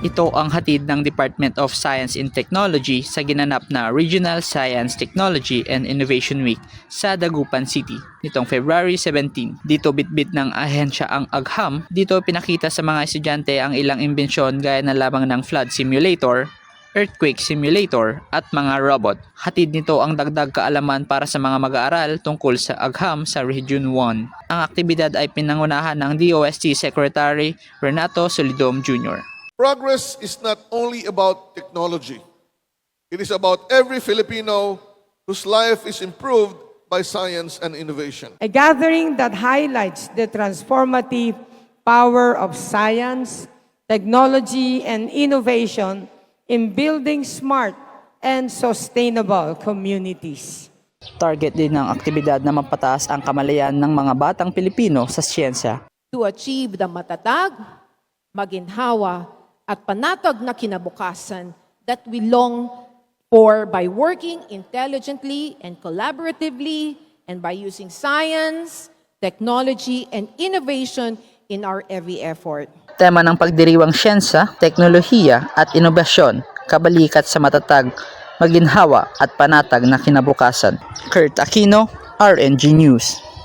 Ito ang hatid ng Department of Science and Technology sa ginanap na Regional Science, Technology and Innovation Week sa Dagupan City nitong February 17. Dito bitbit ng ahensya ang agham. Dito pinakita sa mga estudyante ang ilang imbensyon gaya na lamang ng flood simulator, earthquake simulator at mga robot. Hatid nito ang dagdag kaalaman para sa mga mag-aaral tungkol sa agham sa Region 1. Ang aktibidad ay pinangunahan ng DOST Secretary Renato Solidom Jr. Progress is not only about technology. It is about every Filipino whose life is improved by science and innovation. A gathering that highlights the transformative power of science, technology, and innovation in building smart and sustainable communities. Target din ng aktibidad na mapataas ang kamalayan ng mga batang Pilipino sa siyensya. To achieve the matatag, maginhawa, at panatag na kinabukasan that we long for by working intelligently and collaboratively and by using science, technology, and innovation in our every effort. Tema ng pagdiriwang siyensya, teknolohiya at inobasyon, kabalikat sa matatag, maginhawa at panatag na kinabukasan. Kurt Aquino, RNG News.